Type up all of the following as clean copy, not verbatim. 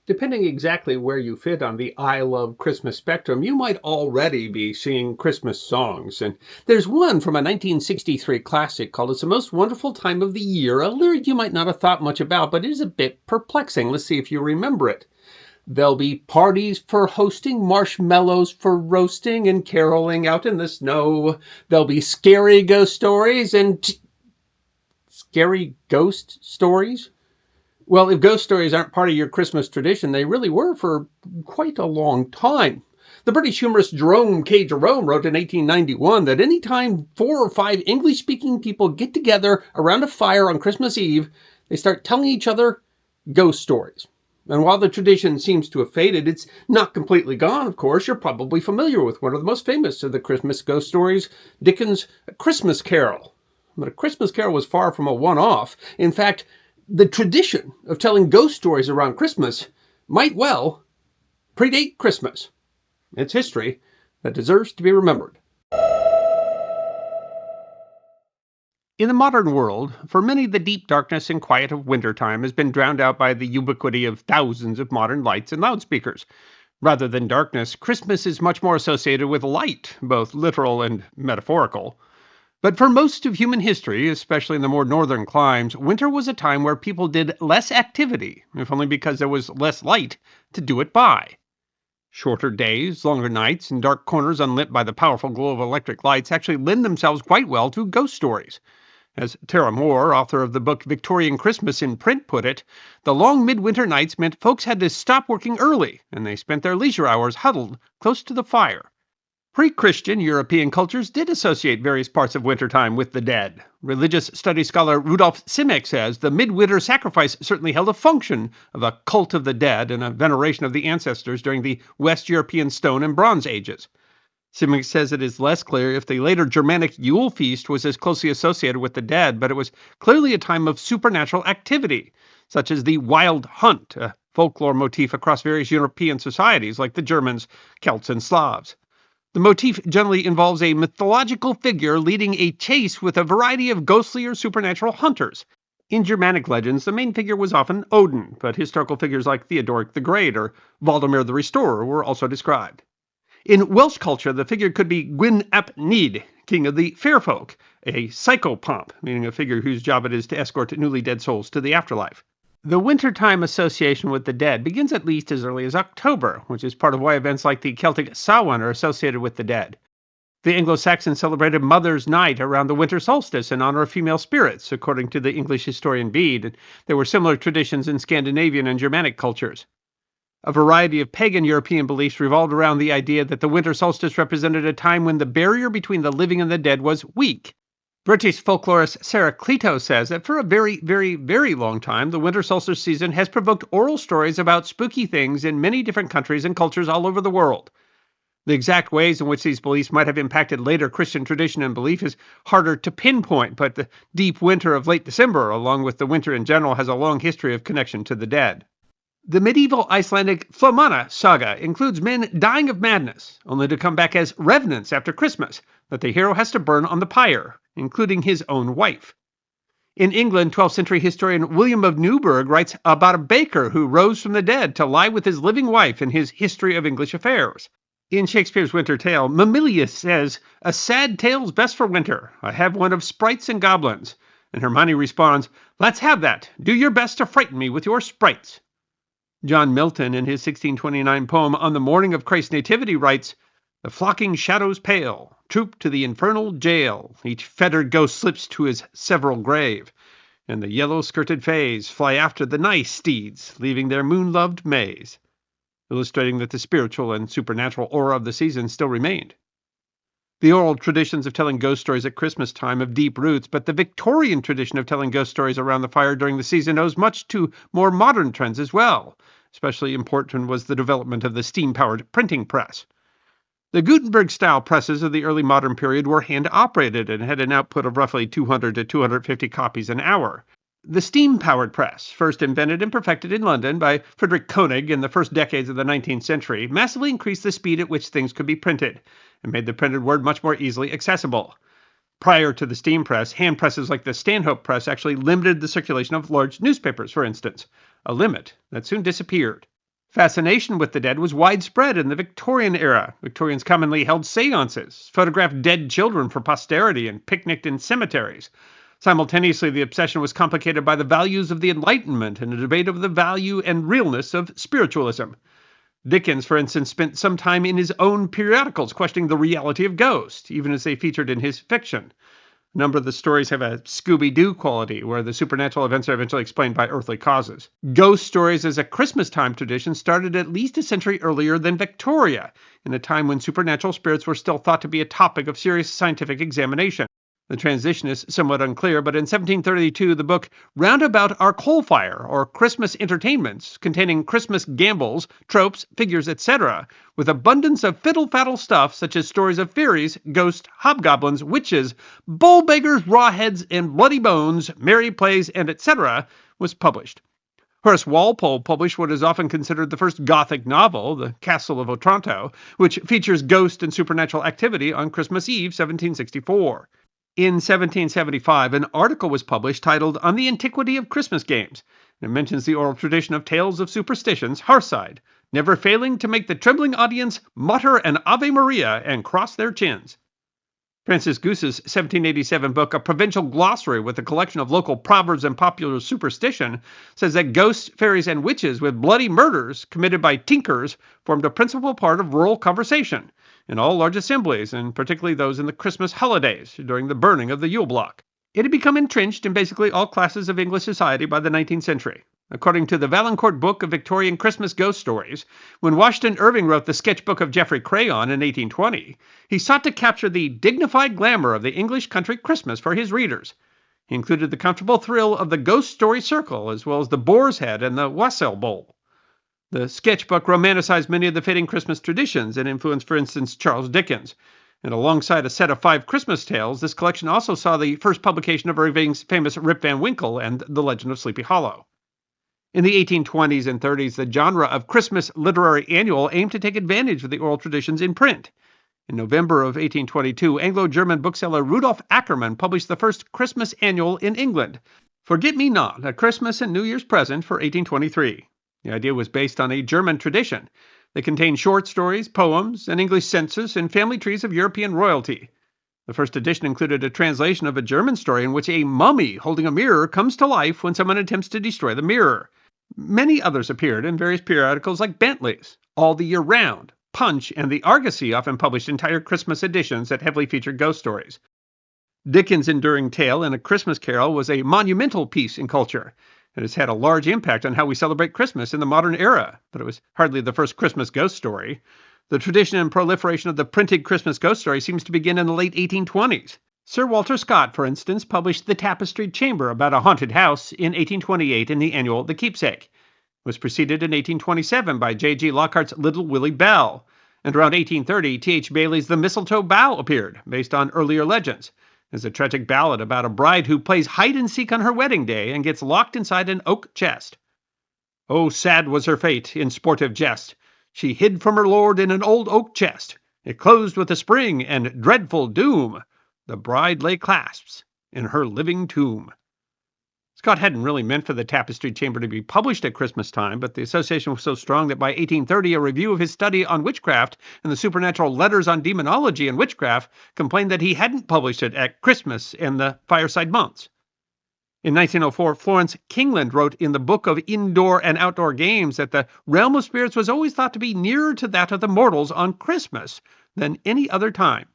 Depending exactly where you fit on the I love Christmas spectrum, you might already be singing Christmas songs. And there's one from a 1963 classic called It's the Most Wonderful Time of the Year, a lyric you might not have thought much about, but it is a bit perplexing. Let's see if you remember it. There'll be parties for hosting, marshmallows for roasting, and caroling out in the snow. There'll be scary ghost stories and scary ghost stories? Well, if ghost stories aren't part of your Christmas tradition, they really were for quite a long time. The British humorist Jerome K. Jerome wrote in 1891 that any time 4 or 5 English-speaking people get together around a fire on Christmas Eve, they start telling each other ghost stories. And while the tradition seems to have faded, it's not completely gone, of course. You're probably familiar with one of the most famous of the Christmas ghost stories, Dickens' A Christmas Carol. But A Christmas Carol was far from a one-off. In fact, the tradition of telling ghost stories around Christmas might well predate Christmas. It's history that deserves to be remembered. In the modern world, for many, the deep darkness and quiet of wintertime has been drowned out by the ubiquity of thousands of modern lights and loudspeakers. Rather than darkness, Christmas is much more associated with light, both literal and metaphorical. But for most of human history, especially in the more northern climes, winter was a time where people did less activity, if only because there was less light to do it by. Shorter days, longer nights, and dark corners unlit by the powerful glow of electric lights actually lend themselves quite well to ghost stories. As Tara Moore, author of the book Victorian Christmas in Print, put it, the long midwinter nights meant folks had to stop working early, and they spent their leisure hours huddled close to the fire. Pre-Christian European cultures did associate various parts of wintertime with the dead. Religious studies scholar Rudolf Simek says the midwinter sacrifice certainly held a function of a cult of the dead and a veneration of the ancestors during the West European Stone and Bronze Ages. Simek says it is less clear if the later Germanic Yule feast was as closely associated with the dead, but it was clearly a time of supernatural activity, such as the wild hunt, a folklore motif across various European societies like the Germans, Celts, and Slavs. The motif generally involves a mythological figure leading a chase with a variety of ghostly or supernatural hunters. In Germanic legends, the main figure was often Odin, but historical figures like Theodoric the Great or Valdemar the Restorer were also described. In Welsh culture, the figure could be Gwyn ap Nid, king of the fair folk, a psychopomp, meaning a figure whose job it is to escort newly dead souls to the afterlife. The wintertime association with the dead begins at least as early as October, which is part of why events like the Celtic Samhain are associated with the dead. The Anglo-Saxons celebrated Mother's Night around the winter solstice in honor of female spirits, according to the English historian Bede, and there were similar traditions in Scandinavian and Germanic cultures. A variety of pagan European beliefs revolved around the idea that the winter solstice represented a time when the barrier between the living and the dead was weak. British folklorist Sarah Cleto says that for a very, very, very long time, the winter solstice season has provoked oral stories about spooky things in many different countries and cultures all over the world. The exact ways in which these beliefs might have impacted later Christian tradition and belief is harder to pinpoint, but the deep winter of late December, along with the winter in general, has a long history of connection to the dead. The medieval Icelandic Flómana saga includes men dying of madness, only to come back as revenants after Christmas, that the hero has to burn on the pyre, including his own wife. In England, 12th century historian William of Newburgh writes about a baker who rose from the dead to lie with his living wife in his History of English Affairs. In Shakespeare's Winter Tale, Mamilius says, "A sad tale's best for winter. I have one of sprites and goblins." And Hermione responds, "Let's have that. Do your best to frighten me with your sprites." John Milton, in his 1629 poem On the Morning of Christ's Nativity, writes, "The flocking shadows pale, troop to the infernal jail, each fettered ghost slips to his several grave, and the yellow-skirted fays fly after the nice steeds, leaving their moon-loved maze," illustrating that the spiritual and supernatural aura of the season still remained. The oral traditions of telling ghost stories at Christmas time have deep roots, but the Victorian tradition of telling ghost stories around the fire during the season owes much to more modern trends as well. Especially important was the development of the steam-powered printing press. The Gutenberg-style presses of the early modern period were hand-operated and had an output of roughly 200 to 250 copies an hour. The steam-powered press, first invented and perfected in London by Friedrich Koenig in the first decades of the 19th century, massively increased the speed at which things could be printed and made the printed word much more easily accessible. Prior to the steam press, hand presses like the Stanhope press actually limited the circulation of large newspapers, for instance, a limit that soon disappeared. Fascination with the dead was widespread in the Victorian era. Victorians commonly held seances, photographed dead children for posterity, and picnicked in cemeteries. Simultaneously, the obsession was complicated by the values of the Enlightenment and a debate over the value and realness of spiritualism. Dickens, for instance, spent some time in his own periodicals questioning the reality of ghosts, even as they featured in his fiction. A number of the stories have a Scooby-Doo quality, where the supernatural events are eventually explained by earthly causes. Ghost stories as a Christmas-time tradition started at least a century earlier than Victoria, in a time when supernatural spirits were still thought to be a topic of serious scientific examination. The transition is somewhat unclear, but in 1732 the book Roundabout Our Coal Fire, or Christmas Entertainments, containing Christmas gambles, tropes, figures, etc., with abundance of fiddle-faddle stuff such as stories of fairies, ghosts, hobgoblins, witches, bull-beggars, rawheads, and bloody bones, merry plays, and etc., was published. Horace Walpole published what is often considered the first Gothic novel, The Castle of Otranto, which features ghost and supernatural activity on Christmas Eve, 1764. In 1775, an article was published titled On the Antiquity of Christmas Games. It mentions the oral tradition of tales of superstitions, hearthside, never failing to make the trembling audience mutter an Ave Maria and cross their chins. Francis Goose's 1787 book, A Provincial Glossary with a collection of local proverbs and popular superstition, says that ghosts, fairies, and witches with bloody murders committed by tinkers formed a principal part of rural conversation in all large assemblies, and particularly those in the Christmas holidays during the burning of the Yule block. It had become entrenched in basically all classes of English society by the 19th century. According to the Valancourt Book of Victorian Christmas Ghost Stories, when Washington Irving wrote the sketchbook of Geoffrey Crayon in 1820, he sought to capture the dignified glamour of the English country Christmas for his readers. He included the comfortable thrill of the ghost story circle, as well as the boar's head and the wassail bowl. The sketchbook romanticized many of the fading Christmas traditions and influenced, for instance, Charles Dickens. And alongside a set of 5 Christmas tales, this collection also saw the first publication of Irving's famous Rip Van Winkle and The Legend of Sleepy Hollow. In the 1820s and 30s, the genre of Christmas literary annual aimed to take advantage of the oral traditions in print. In November of 1822, Anglo-German bookseller Rudolf Ackermann published the first Christmas annual in England, Forget-Me-Not, A Christmas and New Year's Present for 1823. The idea was based on a German tradition. They contained short stories, poems, an English census, and family trees of European royalty. The first edition included a translation of a German story in which a mummy holding a mirror comes to life when someone attempts to destroy the mirror. Many others appeared in various periodicals like Bentley's, All the Year Round, Punch, and the Argosy often published entire Christmas editions that heavily featured ghost stories. Dickens' enduring tale in A Christmas Carol was a monumental piece in culture. It has had a large impact on how we celebrate Christmas in the modern era, but it was hardly the first Christmas ghost story. The tradition and proliferation of the printed Christmas ghost story seems to begin in the late 1820s. Sir Walter Scott, for instance, published The Tapestried Chamber about a haunted house in 1828 in the annual The Keepsake. It was preceded in 1827 by J.G. Lockhart's Little Willie Bell, and around 1830, T.H. Bailey's The Mistletoe Bough appeared, based on earlier legends. It's a tragic ballad about a bride who plays hide-and-seek on her wedding day and gets locked inside an oak chest. Oh, sad was her fate in sportive jest. She hid from her lord in an old oak chest. It closed with a spring and dreadful doom. The bride lay clasped in her living tomb. Scott hadn't really meant for the Tapestried Chamber to be published at Christmas time, but the association was so strong that by 1830 a review of his study on witchcraft and the supernatural letters on demonology and witchcraft complained that he hadn't published it at Christmas and the fireside months. In 1904, Florence Kingland wrote in the Book of Indoor and Outdoor Games that the realm of spirits was always thought to be nearer to that of the mortals on Christmas than any other time.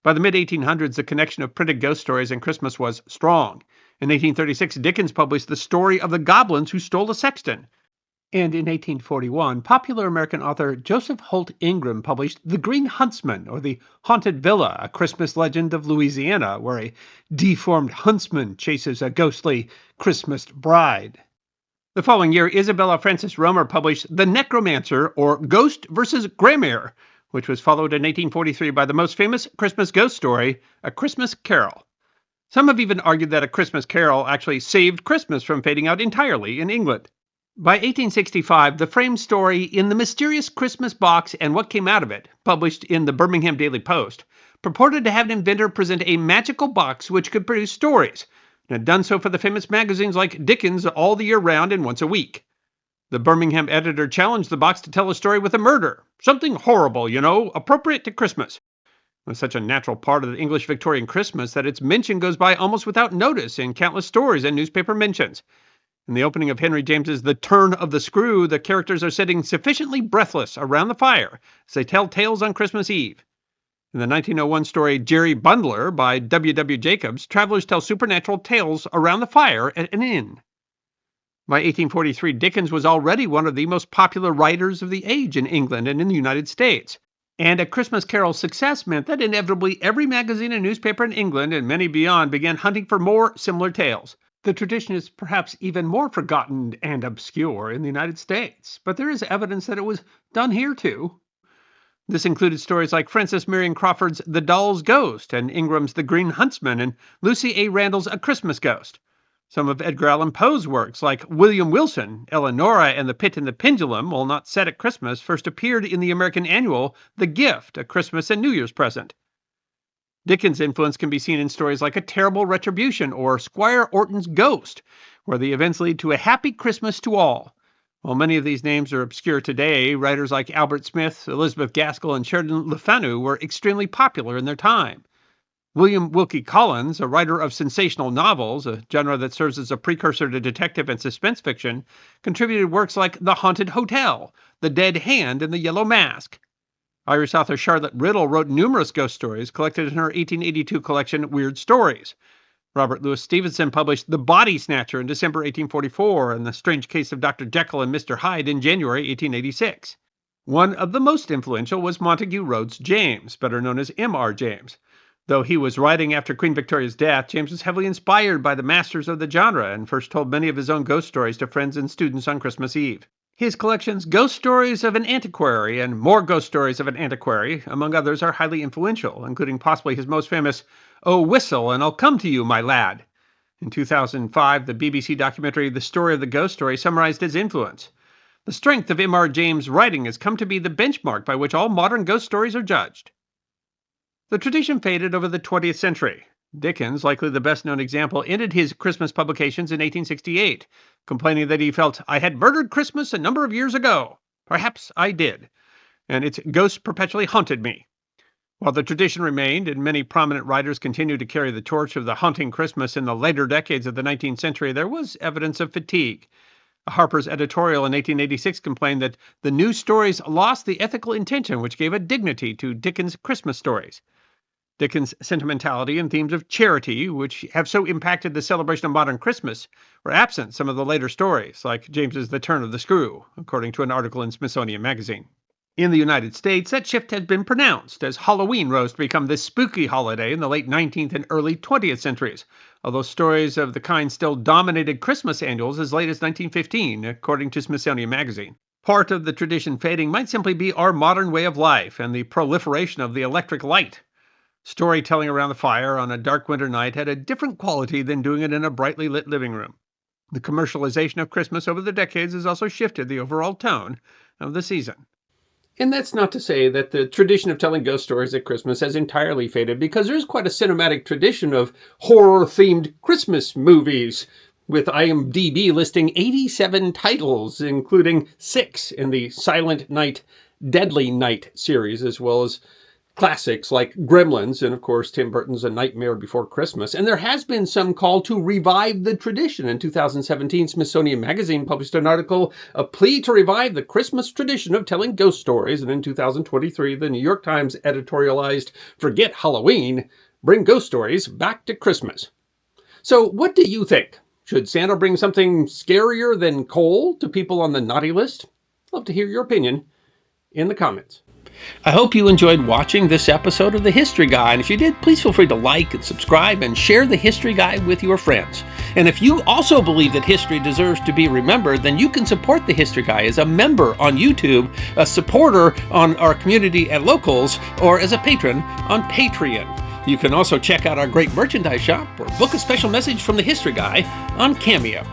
By the mid-1800s, the connection of printed ghost stories and Christmas was strong. In 1836, Dickens published The Story of the Goblins Who Stole a Sexton. And in 1841, popular American author Joseph Holt Ingram published The Green Huntsman, or The Haunted Villa, a Christmas legend of Louisiana, where a deformed huntsman chases a ghostly Christmas bride. The following year, Isabella Frances Romer published The Necromancer, or Ghost vs. Graymere, which was followed in 1843 by the most famous Christmas ghost story, A Christmas Carol. Some have even argued that A Christmas Carol actually saved Christmas from fading out entirely in England. By 1865, the framed story In the Mysterious Christmas Box and What Came Out of It, published in the Birmingham Daily Post, purported to have an inventor present a magical box which could produce stories, and had done so for the famous magazines like Dickens All the Year Round and Once a Week. The Birmingham editor challenged the box to tell a story with a murder. Something horrible, appropriate to Christmas. It was such a natural part of the English Victorian Christmas that its mention goes by almost without notice in countless stories and newspaper mentions. In the opening of Henry James's The Turn of the Screw, the characters are sitting sufficiently breathless around the fire as they tell tales on Christmas Eve. In the 1901 story Jerry Bundler by W. W. Jacobs, travelers tell supernatural tales around the fire at an inn. By 1843, Dickens was already one of the most popular writers of the age in England and in the United States. And A Christmas Carol's success meant that inevitably every magazine and newspaper in England and many beyond began hunting for more similar tales. The tradition is perhaps even more forgotten and obscure in the United States, but there is evidence that it was done here too. This included stories like Frances Marion Crawford's The Doll's Ghost and Ingram's The Green Huntsman and Lucy A. Randall's A Christmas Ghost. Some of Edgar Allan Poe's works, like William Wilson, Eleonora, and The Pit and the Pendulum, while not set at Christmas, first appeared in the American annual The Gift, A Christmas and New Year's Present. Dickens' influence can be seen in stories like A Terrible Retribution or Squire Orton's Ghost, where the events lead to a happy Christmas to all. While many of these names are obscure today, writers like Albert Smith, Elizabeth Gaskell, and Sheridan Le Fanu were extremely popular in their time. William Wilkie Collins, a writer of sensational novels, a genre that serves as a precursor to detective and suspense fiction, contributed works like The Haunted Hotel, The Dead Hand, and The Yellow Mask. Irish author Charlotte Riddle wrote numerous ghost stories collected in her 1882 collection Weird Stories. Robert Louis Stevenson published The Body Snatcher in December 1844 and The Strange Case of Dr. Jekyll and Mr. Hyde in January 1886. One of the most influential was Montague Rhodes James, better known as M.R. James. Though he was writing after Queen Victoria's death, James was heavily inspired by the masters of the genre and first told many of his own ghost stories to friends and students on Christmas Eve. His collections, Ghost Stories of an Antiquary and More Ghost Stories of an Antiquary, among others, are highly influential, including possibly his most famous, Oh, Whistle and I'll Come to You, My Lad. In 2005, the BBC documentary The Story of the Ghost Story summarized his influence. The strength of M.R. James' writing has come to be the benchmark by which all modern ghost stories are judged. The tradition faded over the 20th century. Dickens, likely the best-known example, ended his Christmas publications in 1868, complaining that he felt, "I had murdered Christmas a number of years ago. Perhaps I did, and its ghost perpetually haunted me." While the tradition remained, and many prominent writers continued to carry the torch of the haunting Christmas in the later decades of the 19th century, there was evidence of fatigue. A Harper's editorial in 1886 complained that the new stories lost the ethical intention which gave a dignity to Dickens' Christmas stories. Dickens' sentimentality and themes of charity, which have so impacted the celebration of modern Christmas, were absent in some of the later stories, like James's The Turn of the Screw, according to an article in Smithsonian Magazine. In the United States, that shift has been pronounced as Halloween rose to become this spooky holiday in the late 19th and early 20th centuries, although stories of the kind still dominated Christmas annuals as late as 1915, according to Smithsonian Magazine. Part of the tradition fading might simply be our modern way of life and the proliferation of the electric light. Storytelling around the fire on a dark winter night had a different quality than doing it in a brightly lit living room. The commercialization of Christmas over the decades has also shifted the overall tone of the season. And that's not to say that the tradition of telling ghost stories at Christmas has entirely faded, because there's quite a cinematic tradition of horror-themed Christmas movies, with IMDb listing 87 titles, including 6 in the Silent Night, Deadly Night series, as well as classics like Gremlins and, of course, Tim Burton's A Nightmare Before Christmas. And there has been some call to revive the tradition. In 2017, Smithsonian Magazine published an article, A Plea to Revive the Christmas Tradition of Telling Ghost Stories. And in 2023, the New York Times editorialized, Forget Halloween, Bring Ghost Stories Back to Christmas. So what do you think? Should Santa bring something scarier than coal to people on the naughty list? Love to hear your opinion in the comments. I hope you enjoyed watching this episode of The History Guy, and if you did, please feel free to like and subscribe and share The History Guy with your friends. And if you also believe that history deserves to be remembered, then you can support The History Guy as a member on YouTube, a supporter on our community at Locals, or as a patron on Patreon. You can also check out our great merchandise shop or book a special message from The History Guy on Cameo.